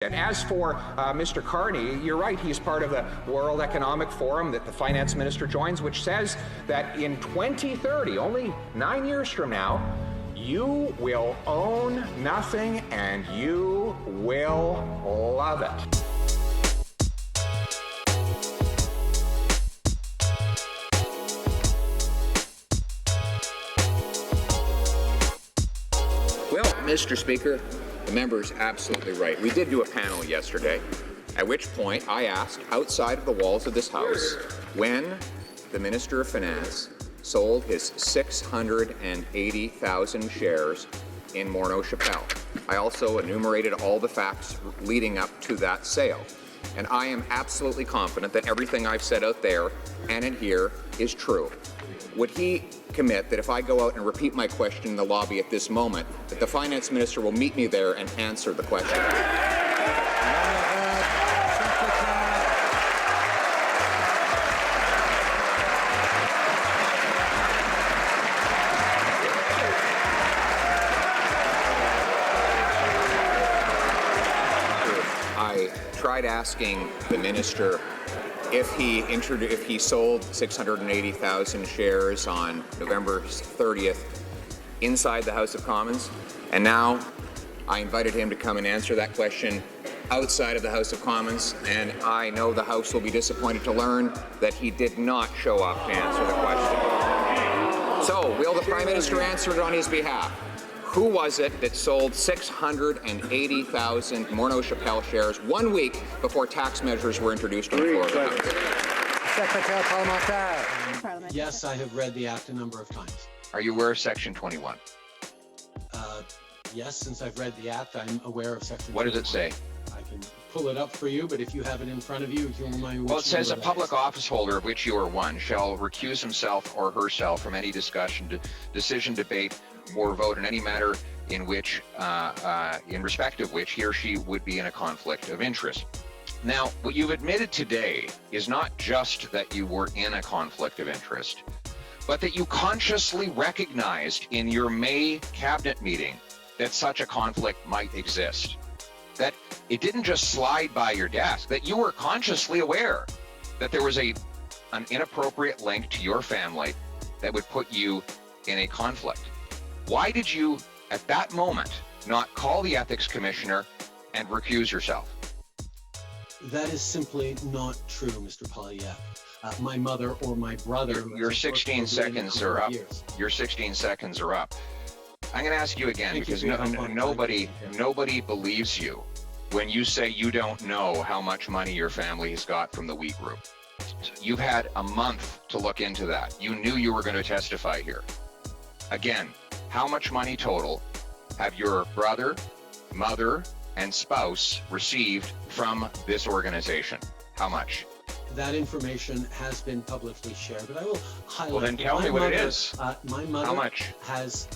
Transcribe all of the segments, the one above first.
And as for Mr. Carney, you're right, he's part of the World Economic Forum that the finance minister joins, which says that in 2030, only 9 years from now, you will own nothing and you will love it. Well, Mr. Speaker, the member's absolutely right. We did do a panel yesterday, at which point I asked outside of the walls of this House when the Minister of Finance sold his 680,000 shares in Morneau Shapell. I also enumerated all the facts leading up to that sale. And I am absolutely confident that everything I've said out there and in here is true. Would he commit that if I go out and repeat my question in the lobby at this moment, that the finance minister will meet me there and answer the question? I tried asking the minister if he sold 680,000 shares on November 30th inside the House of Commons, and now I invited him to come and answer that question outside of the House of Commons, and I know the House will be disappointed to learn that he did not show up to answer the question. So, will the Prime Minister answer it on his behalf? Who was it that sold 680,000 Morneau Shapell shares 1 week before tax measures were introduced on the floor of the House? Secretary Parlementaire. Yes, I have read the Act a number of times. Are you aware of Section 21? Yes, since I've read the Act, I'm aware of Section 21. What does it say? I can pull it up for you, but if you have it in front of you, if you will mind. Well, it says a public office holder, of which you are one, shall recuse himself or herself from any discussion, decision, debate, or vote in any matter in which, in respect of which he or she would be in a conflict of interest. Now, what you've admitted today is not just that you were in a conflict of interest, but that you consciously recognized in your May cabinet meeting that such a conflict might exist. That it didn't just slide by your desk, that you were consciously aware that there was an inappropriate link to your family that would put you in a conflict. Why did you, at that moment, not call the Ethics Commissioner and recuse yourself? That is simply not true, Mr. Poilievre. My mother or my brother... Your 16 seconds are up. Your 16 seconds are up. I'm going to ask you again, because nobody believes you when you say you don't know how much money your family has got from the wheat group. You've had a month to look into that. You knew you were going to testify here. Again, how much money total have your brother, mother, and spouse received from this organization? How much? That information has been publicly shared, but I will highlight... Well, then tell me what it is. My mother How much? has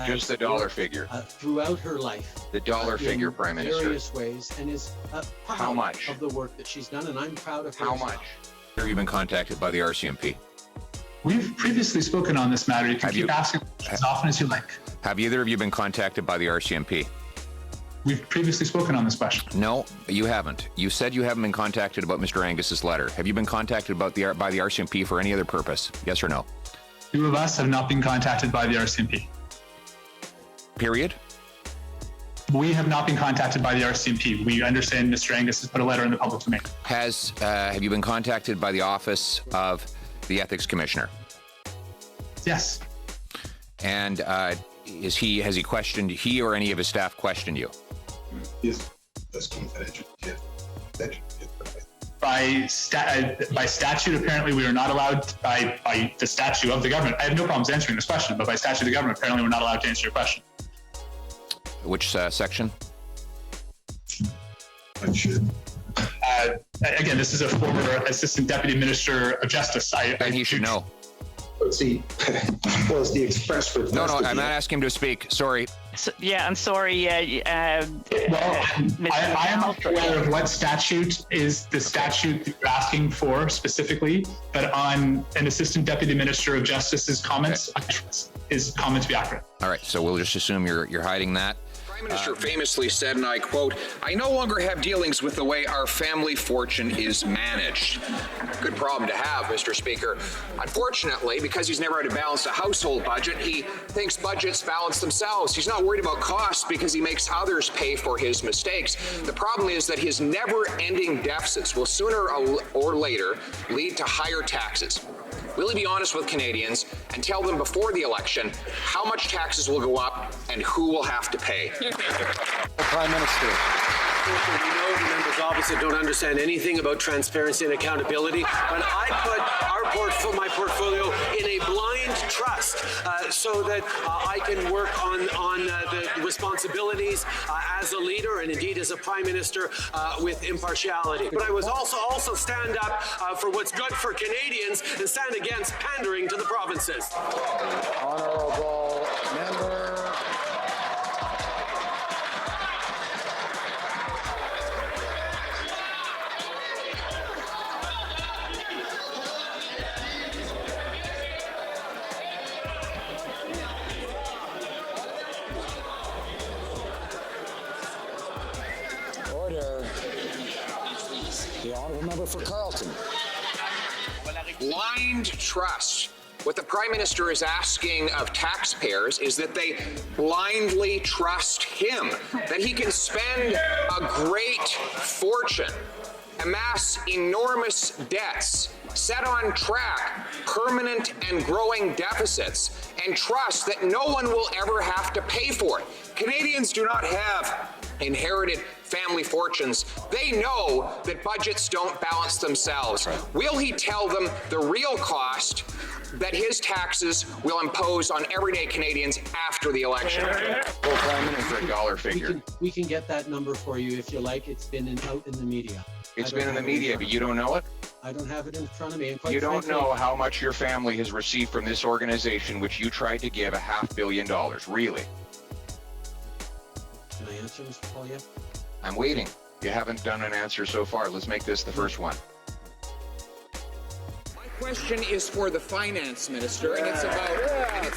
just the dollar figure. Throughout her life. The dollar figure, Prime Minister. In various ways, and is proud How much? of the work that she's done, and I'm proud of her. How much? Have you been contacted by the RCMP? We've previously spoken on this matter. You can keep asking as often as you like. Have either of you been contacted by the RCMP? We've previously spoken on this question. No, you haven't. You said you haven't been contacted about Mr. Angus's letter. Have you been contacted by the RCMP for any other purpose? Yes or no? Two of us have not been contacted by the RCMP. Period? We have not been contacted by the RCMP. We understand Mr. Angus has put a letter in the public domain. Have you been contacted by the Office of the Ethics Commissioner? Yes. And has he questioned, he or any of his staff questioned you? Yes, that's confidential. Yeah. By statute, apparently we are not allowed, by the statute of the government. I have no problems answering this question, but by statute of the government, apparently we're not allowed to answer your question. Which section? I should. Again, this is a former Assistant Deputy Minister of Justice. And he should know. Let's see. Well, it's the express request. No, I'm not asking him to speak. Sorry. So, yeah, I'm sorry. Well, I am not aware of what statute is the statute that you're asking for specifically, but on an Assistant Deputy Minister of Justice's comments, his comments be accurate. All right, so we'll just assume you're hiding that. Prime Minister famously said, and I quote, "I no longer have dealings with the way our family fortune is managed." Good problem to have, Mr. Speaker. Unfortunately, because he's never had to balance a household budget, he thinks budgets balance themselves. He's not worried about costs because he makes others pay for his mistakes. The problem is that his never-ending deficits will sooner or later lead to higher taxes. Will he be honest with Canadians and tell them before the election how much taxes will go up and who will have to pay? Prime Minister. We know the members opposite don't understand anything about transparency and accountability, but I put my portfolio in a blind trust so that I can work on the responsibilities as a leader and indeed as a Prime Minister with impartiality. But I was also stand up for what's good for Canadians and stand against pandering to the provinces. Honourable member. Order. The honourable member for Carleton. Blind trust. What the Prime Minister is asking of taxpayers is that they blindly trust him, that he can spend a great fortune, amass enormous debts, set on track permanent and growing deficits, and trust that no one will ever have to pay for it. Canadians do not have inherited family fortunes. They know that budgets don't balance themselves. Will he tell them the real cost that his taxes will impose on everyday Canadians after the election? Prime Minister, a dollar figure. We can get that number for you if you like. It's been out in the media. It's been in the media, but you don't know it? I don't have it in front of me. And quite You don't frankly, know how much your family has received from this organization, which you tried to give $500 million. Really? Can I answer, Mr. Poilievre? I'm waiting. You haven't done an answer so far. Let's make this the first one. My question is for the finance minister, and it's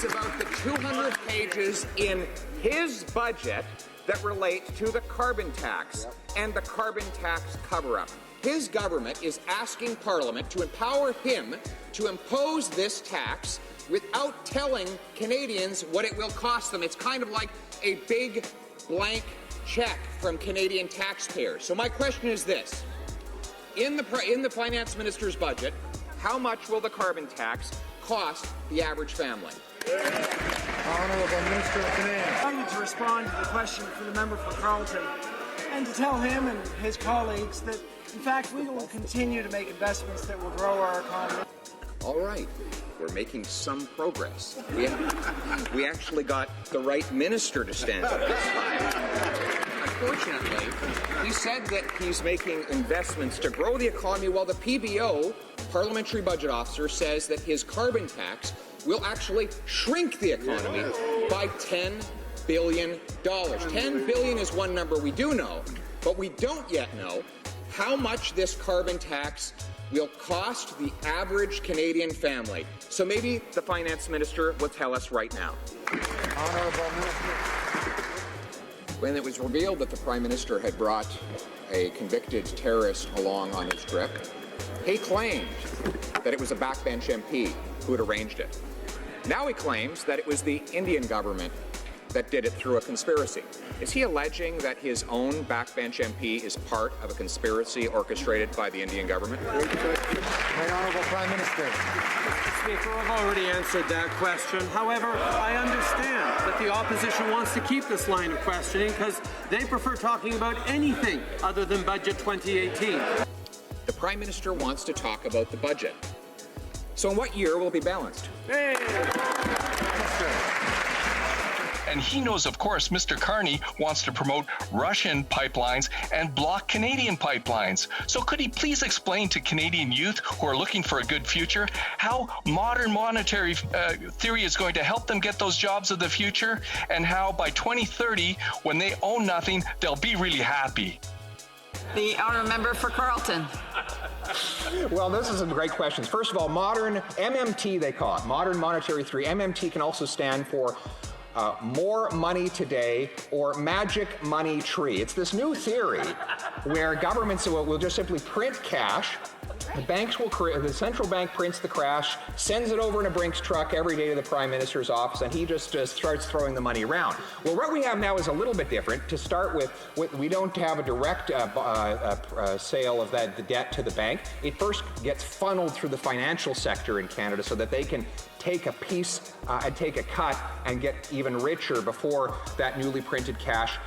about the 200 pages in his budget that relate to the carbon tax and the carbon tax cover-up. His government is asking Parliament to empower him to impose this tax without telling Canadians what it will cost them. It's kind of like a big blank check from Canadian taxpayers. So my question is this. In the finance minister's budget, how much will the carbon tax cost the average family? Honourable Minister of Finance. I need to respond to the question from the member for Carleton and to tell him and his colleagues that, in fact, we will continue to make investments that will grow our economy. All right, we're making some progress. We actually got the right minister to stand up this time. Unfortunately, he said that he's making investments to grow the economy while the PBO, Parliamentary Budget Officer, says that his carbon tax will actually shrink the economy by $10 billion. $10 billion is one number we do know, but we don't yet know how much this carbon tax will cost the average Canadian family. So maybe the finance minister will tell us right now. Honourable Minister. When it was revealed that the Prime Minister had brought a convicted terrorist along on his trip, he claimed that it was a backbench MP who had arranged it. Now he claims that it was the Indian government that did it through a conspiracy. Is he alleging that his own backbench MP is part of a conspiracy orchestrated by the Indian government? The Honourable Prime Minister. Mr. Speaker, I've already answered that question. However, I understand that the opposition wants to keep this line of questioning because they prefer talking about anything other than Budget 2018. The Prime Minister wants to talk about the budget. So in what year will it be balanced? Hey! And he knows, of course, Mr. Carney wants to promote Russian pipelines and block Canadian pipelines. So could he please explain to Canadian youth who are looking for a good future how modern monetary theory is going to help them get those jobs of the future, and how by 2030, when they own nothing, they'll be really happy? The honourable member for Carleton. Well, those are some great questions. First of all, modern MMT, they call it, modern monetary theory. MMT can also stand for more money today or magic money tree. It's this new theory where governments will just simply print cash. The banks will the central bank prints the cash, sends it over in a Brinks truck every day to the Prime Minister's office, and he just starts throwing the money around. Well, what we have now is a little bit different. To start with, we don't have a direct sale of the debt to the bank. It first gets funneled through the financial sector in Canada so that they can take a piece and take a cut and get even richer before that newly printed cash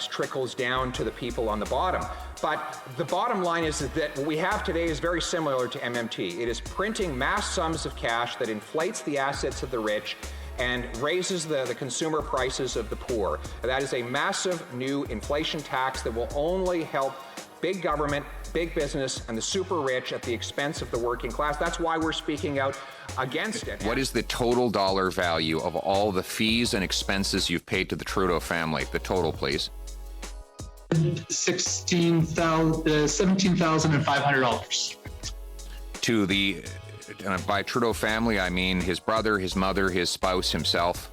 trickles down to the people on the bottom. But the bottom line is that what we have today is very similar to MMT. It is printing mass sums of cash that inflates the assets of the rich and raises the consumer prices of the poor. That is a massive new inflation tax that will only help big government, big business, and the super rich at the expense of the working class. That's why we're speaking out against it. What is the total dollar value of all the fees and expenses you've paid to the Trudeau family? The total, please. $17,500. To the, by Trudeau family, I mean his brother, his mother, his spouse, himself.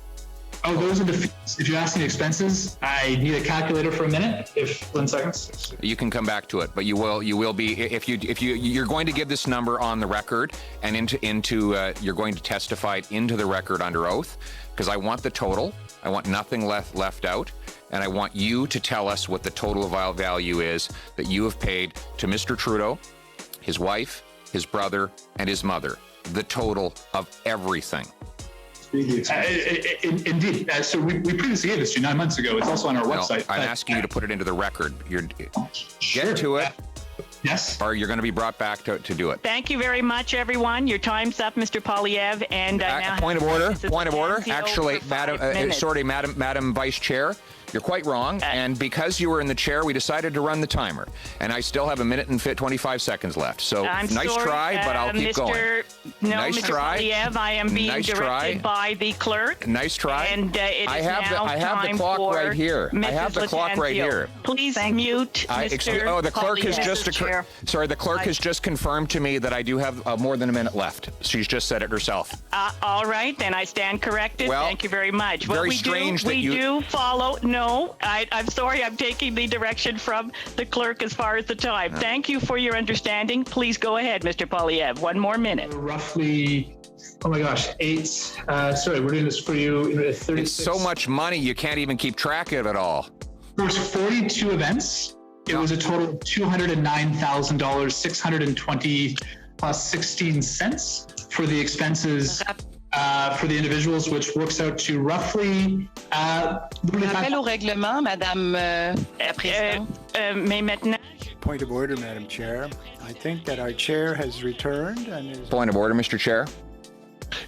Oh, those are the fees. If you're asking expenses, I need a calculator for a minute. 1 second. You can come back to it, but you will be if you're going to give this number on the record and you're going to testify it into the record under oath, because I want the total. I want nothing left out. And I want you to tell us what the total value is that you have paid to Mr. Trudeau, his wife, his brother, and his mother. The total of everything. Indeed. So we previously gave this to you 9 months ago. It's also on our website. I'm asking you to put it into the record. Get to it. Yes. Or you're going to be brought back to do it. Thank you very much, everyone. Your time's up, Mr. Poilievre. And point of order. Actually, Madam Vice Chair, you're quite wrong. And because you were in the chair, we decided to run the timer. And I still have 1 minute and 25 seconds left. So nice try, but I'll keep going. Nice Mr. try. Poilievre, I am being directed by the clerk. Nice try. And it I is have the clock right here. Mrs. I have the clock right here. Please mute Mr. The clerk has just the clerk has just confirmed to me that I do have more than a minute left. She's just said it herself. All right, then I stand corrected. Well, thank you very much. Very strange that you do follow. No, I'm sorry. I'm taking the direction from the clerk as far as the time. Thank you for your understanding. Please go ahead, Mr. Poilievre. 1 more minute. Roughly, oh my gosh, 8. Sorry, we're doing this for you in 36. It's so much money, you can't even keep track of it all. There's 42 events. It was a total of $209,000, 620 plus 16 cents for the expenses for the individuals, which works out to roughly. Rappel au règlement, Madame la Présidente. Mais maintenant. Point of order, Madam Chair. I think that our chair has returned and is. Point of order, Mr. Chair.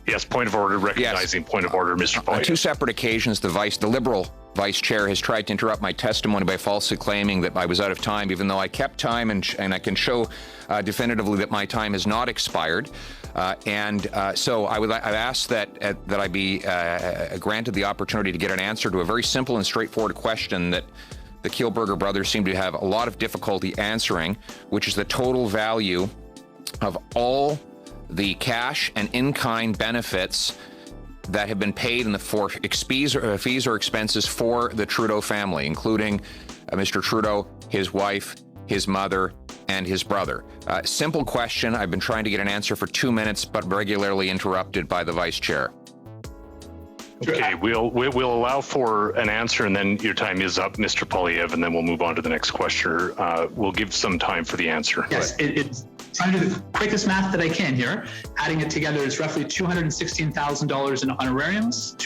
Yes, point of order, recognizing point of order, Mr. Poilievre. On 2 separate occasions, the Liberal Vice Chair has tried to interrupt my testimony by falsely claiming that I was out of time, even though I kept time and I can show definitively that my time has not expired. So I've asked that I be granted the opportunity to get an answer to a very simple and straightforward question that the Kielburger brothers seem to have a lot of difficulty answering, which is the total value of all the cash and in-kind benefits that have been paid in the fees or expenses for the Trudeau family, including Mr. Trudeau, his wife, his mother, and his brother. Simple question. I've been trying to get an answer for 2 minutes, but regularly interrupted by the Vice Chair. Okay, we'll allow for an answer, and then your time is up, Mr. Poilievre, and then we'll move on to the next questioner. We'll give some time for the answer. Yes, it's trying to do the quickest math that I can here. Adding it together is roughly $216,000 in honorariums,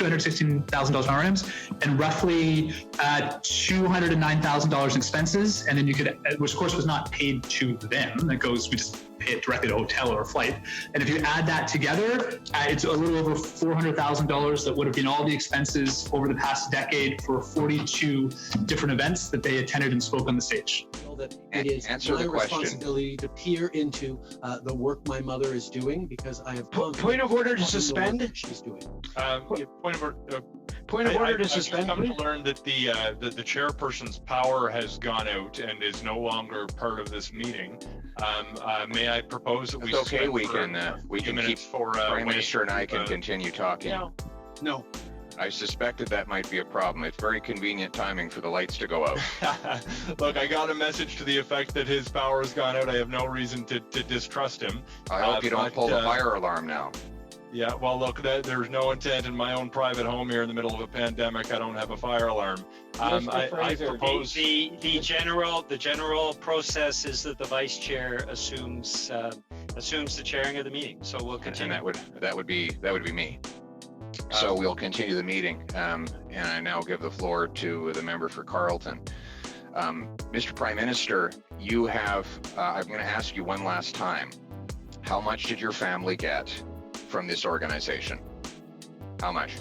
and roughly $209,000 in expenses. And then you could, which of course was not paid to them. We just pay it directly to a hotel or a flight. And if you add that together, it's a little over $400,000 that would have been all the expenses over the past decade for 42 different events that they attended and spoke on the stage. That it is my responsibility to peer into the work my mother is doing, because I have point of order to suspend. She's doing. Point of order to suspend. I've come to learn that the chairperson's power has gone out and is no longer part of this meeting. May I propose that we? It's okay. We can keep. For Prime Minister and I can continue talking. No. I suspected that might be a problem. It's very convenient timing for the lights to go out. Look, I got a message to the effect that his power has gone out. I have no reason to distrust him. I hope you don't pull the fire alarm now. Yeah, well, look, there's no intent in my own private home here in the middle of a pandemic. I don't have a fire alarm. I propose the general process is that the vice chair assumes the chairing of the meeting. So we'll continue. And that would be me. So we'll continue the meeting. And I now give the floor to the member for Carleton. Mr. Prime Minister, you have. I'm going to ask you one last time. How much did your family get from this organization? How much?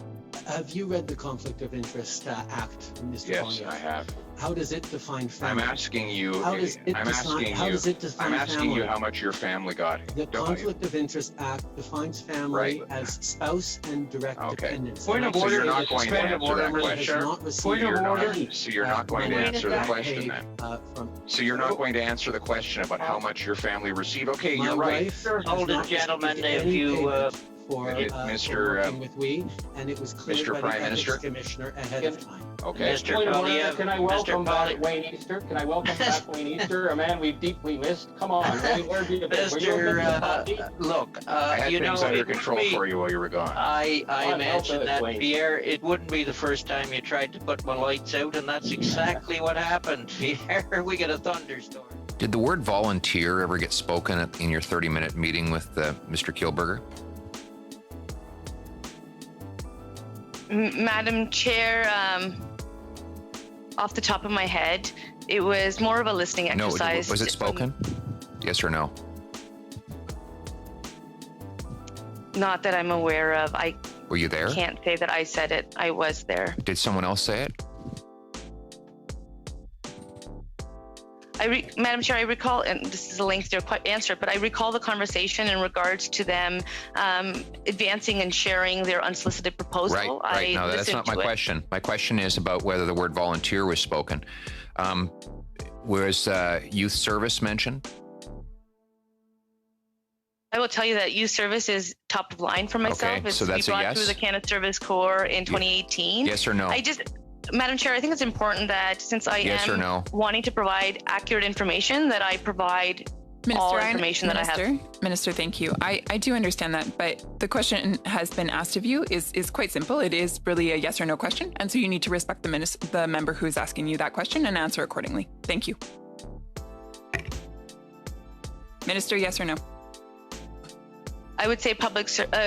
Have you read the Conflict of Interest Act, Mr. Yes, Poilievre? I have. How does it define family? I'm asking you. How does it define I'm asking family? you how much your family got. The Conflict of Interest Act defines family as spouse and direct dependents. Point of So order. you're not going to answer that question. Point of order. So you're not going to answer the question then. So you're not going to answer the question about how much your family received. Okay, you're right. Hold it, gentlemen. If you. Working with we, and it was cleared by Prime the Ethics Minister? Commissioner ahead of time. Okay. Mr. Poilievre, can I welcome back Wayne Easter? Can I welcome back Wayne Easter, a man we've deeply missed? Come on, Wayne, where have you been? Look, I had things under control for you while you were gone. I mentioned that, Pierre, it wouldn't be the first time you tried to put my lights out, and that's exactly what happened, Pierre. We get a thunderstorm. Did the word volunteer ever get spoken in your 30-minute meeting with Mr. Kielburger? Madam Chair, off the top of my head, it was more of a listening exercise. No, was it spoken? Yes or no? Not that I'm aware of. Were you there? I can't say that I said it. I was there. Did someone else say it? Madam Chair, I recall, and this is a lengthier answer, but I recall the conversation in regards to them advancing and sharing their unsolicited proposal. Right. No, that's not my question. My question is about whether the word volunteer was spoken. Was youth service mentioned? I will tell you that youth service is top of line for myself. Okay, so that's we a brought yes? through the Canada Service Corps in 2018. Yes or no? Madam Chair, I think it's important that since I am wanting to provide accurate information, that I provide all information that I have. Minister, thank you. I do understand that, but the question has been asked of you is quite simple. It is really a yes or no question, and so you need to respect the member who's asking you that question and answer accordingly. Thank you. Minister, yes or no? I would say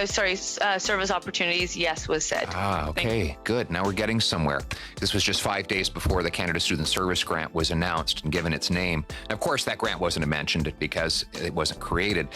service opportunities, yes, was said. Okay, good. Now we're getting somewhere. This was just 5 days before the Canada Student Service Grant was announced and given its name. And of course, that grant wasn't mentioned because it wasn't created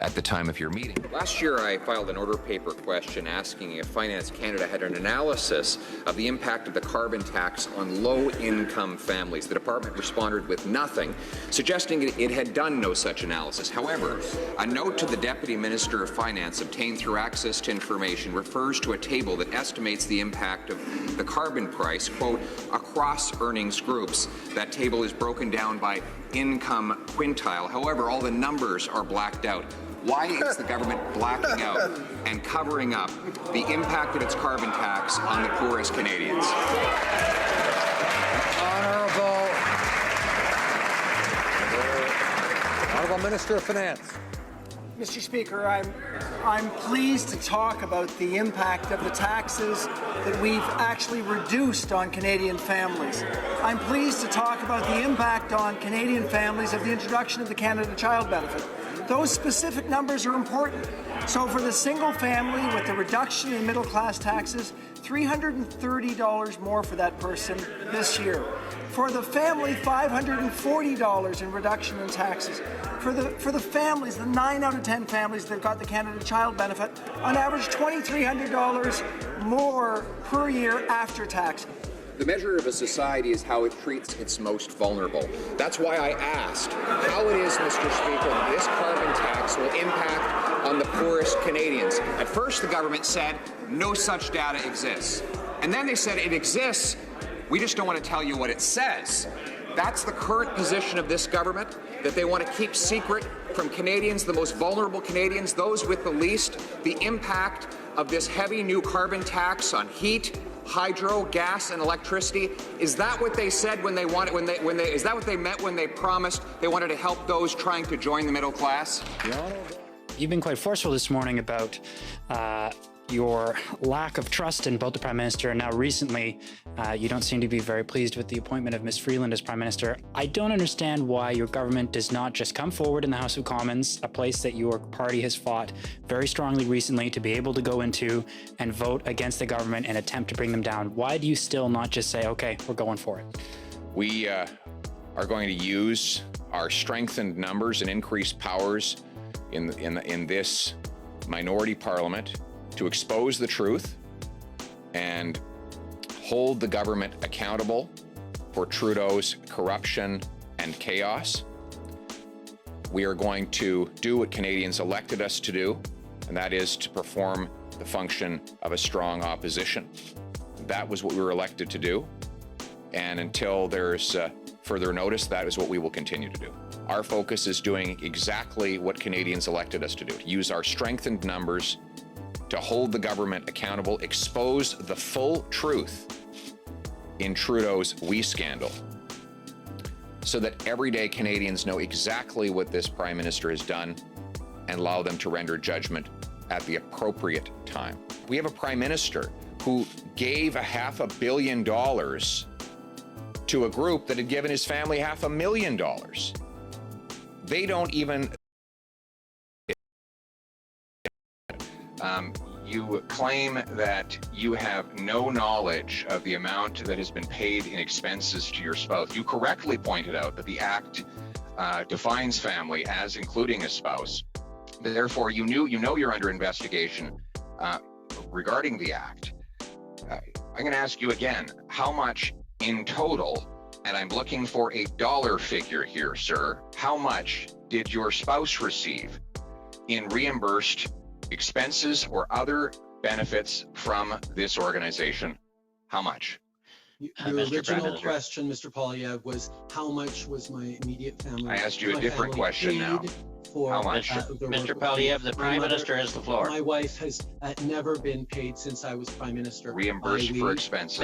at the time of your meeting. Last year, I filed an order paper question asking if Finance Canada had an analysis of the impact of the carbon tax on low-income families. The department responded with nothing, suggesting it had done no such analysis. However, a note to the Deputy Minister of Finance obtained through access to information refers to a table that estimates the impact of the carbon price, quote, across earnings groups. That table is broken down by income quintile. However, all the numbers are blacked out. Why is the government blacking out and covering up the impact of its carbon tax on the poorest Canadians? Honourable Minister of Finance. Mr. Speaker, I'm pleased to talk about the impact of the taxes that we've actually reduced on Canadian families. I'm pleased to talk about the impact on Canadian families of the introduction of the Canada Child Benefit. Those specific numbers are important. So for the single family with the reduction in middle class taxes, $330 more for that person this year. For the family, $540 in reduction in taxes. For the families, the 9 out of 10 families that got the Canada Child Benefit, on average $2,300 more per year after tax. The measure of a society is how it treats its most vulnerable. That's why I asked how it is, Mr. Speaker, that this carbon tax will impact on the poorest Canadians. At first, the government said no such data exists. And then they said it exists, we just don't want to tell you what it says. That's the current position of this government, that they want to keep secret from Canadians, the most vulnerable Canadians, those with the least, the impact of this heavy new carbon tax on heat, hydro, gas, and electricity? Is that what they said when they wanted, is that what they meant when they promised they wanted to help those trying to join the middle class? You've been quite forceful this morning about your lack of trust in both the Prime Minister and now recently you don't seem to be very pleased with the appointment of Ms. Freeland as Prime Minister. I don't understand why your government does not just come forward in the House of Commons, a place that your party has fought very strongly recently to be able to go into and vote against the government and attempt to bring them down. Why do you still not just say, okay, we're going for it? We are going to use our strengthened numbers and increased powers in this minority parliament to expose the truth and hold the government accountable for Trudeau's corruption and chaos. We are going to do what Canadians elected us to do, and that is to perform the function of a strong opposition. That was what we were elected to do, and until there's further notice, that is what we will continue to do. Our focus is doing exactly what Canadians elected us to do, to use our strengthened numbers to hold the government accountable, expose the full truth in Trudeau's We scandal, so that everyday Canadians know exactly what this Prime Minister has done and allow them to render judgment at the appropriate time. We have a Prime Minister who gave $500 million to a group that had given his family $500,000. They don't even... You claim that you have no knowledge of the amount that has been paid in expenses to your spouse. You correctly pointed out that the Act defines family as including a spouse. Therefore, you know you're under investigation regarding the Act. I'm going to ask you again, how much in total, and I'm looking for a dollar figure here, sir, how much did your spouse receive in reimbursed expenses or other benefits from this organization? How much? Your original question, Mr. Poilievre, was how much was my immediate family? I asked you a different question now. How much? Mr. Poilievre, the Prime Minister has the floor. My wife has never been paid since I was Prime Minister. Reimbursed for expenses.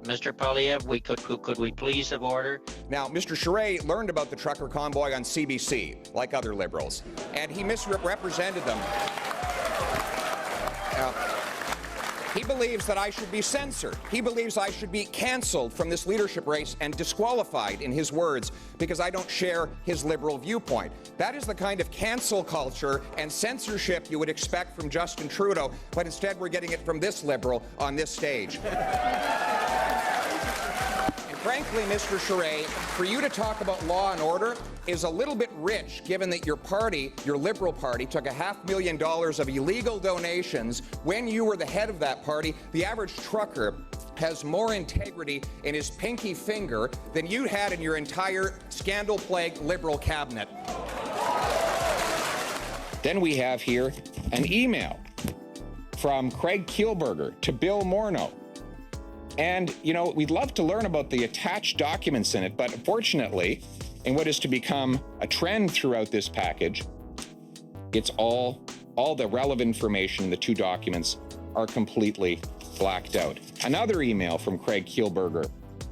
Mr. Poilievre, could we please have order? Now, Mr. Charest learned about the trucker convoy on CBC, like other Liberals, and he misrepresented them. He believes that I should be censored. He believes I should be canceled from this leadership race and disqualified, in his words, because I don't share his liberal viewpoint. That is the kind of cancel culture and censorship you would expect from Justin Trudeau, but instead we're getting it from this liberal on this stage. Frankly, Mr. Charest, for you to talk about law and order is a little bit rich, given that your party, your Liberal Party, took $500,000 of illegal donations when you were the head of that party. The average trucker has more integrity in his pinky finger than you had in your entire scandal-plagued Liberal cabinet. Then we have here an email from Craig Kielburger to Bill Morneau. And, you know, we'd love to learn about the attached documents in it, but unfortunately, in what is to become a trend throughout this package, it's all the relevant information in the two documents are completely blacked out. Another email from Craig Kielburger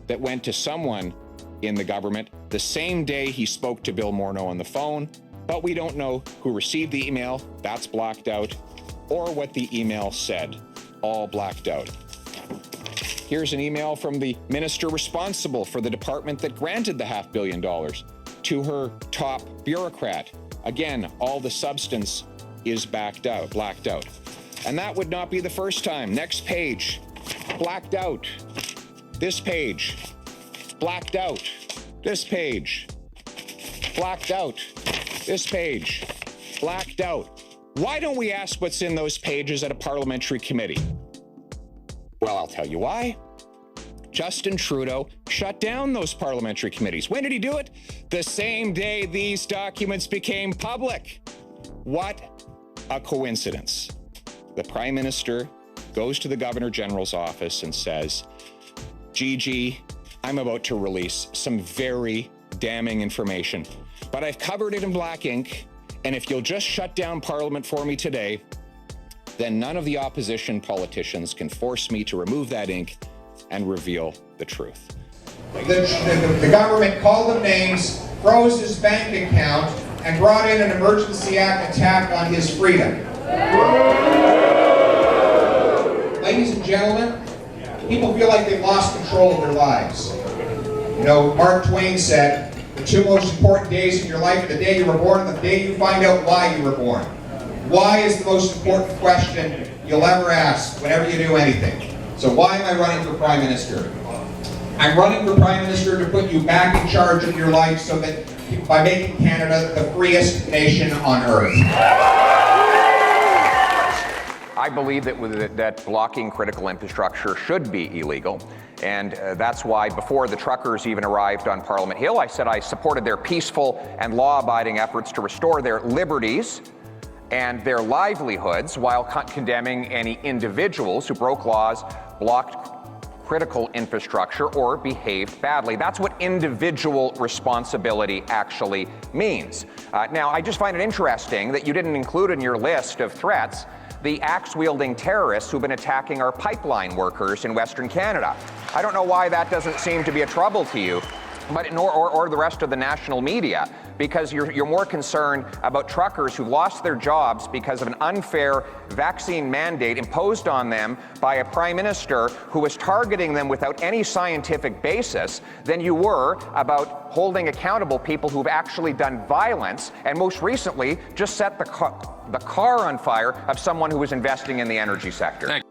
that went to someone in the government the same day he spoke to Bill Morneau on the phone, but we don't know who received the email, that's blacked out, or what the email said, all blacked out. Here's an email from the minister responsible for the department that granted the $500 million to her top bureaucrat. Again, all the substance is blacked out. And that would not be the first time. Next page, blacked out. This page, blacked out. This page, blacked out. This page, blacked out. Why don't we ask what's in those pages at a parliamentary committee? Well, I'll tell you why. Justin Trudeau shut down those parliamentary committees. When did he do it? The same day these documents became public. What a coincidence. The Prime Minister goes to the Governor General's office and says, Gigi, I'm about to release some very damning information, but I've covered it in black ink, and if you'll just shut down Parliament for me today, then none of the opposition politicians can force me to remove that ink and reveal the truth. The government called him names, froze his bank account, and brought in an Emergency Act attack on his freedom. Ladies and gentlemen, people feel like they've lost control of their lives. You know, Mark Twain said, the two most important days in your life are the day you were born and the day you find out why you were born. Why is the most important question you'll ever ask whenever you do anything. So why am I running for Prime Minister? I'm running for Prime Minister to put you back in charge of your life so that by making Canada the freest nation on earth. I believe that blocking critical infrastructure should be illegal. And that's why before the truckers even arrived on Parliament Hill, I said I supported their peaceful and law-abiding efforts to restore their liberties and their livelihoods while condemning any individuals who broke laws, blocked critical infrastructure, or behaved badly. That's what individual responsibility actually means. Now, I just find it interesting that you didn't include in your list of threats the axe-wielding terrorists who've been attacking our pipeline workers in Western Canada. I don't know why that doesn't seem to be a trouble to you, but or the rest of the national media, because you're more concerned about truckers who lost their jobs because of an unfair vaccine mandate imposed on them by a prime minister who was targeting them without any scientific basis than you were about holding accountable people who've actually done violence and most recently just set the car on fire of someone who was investing in the energy sector.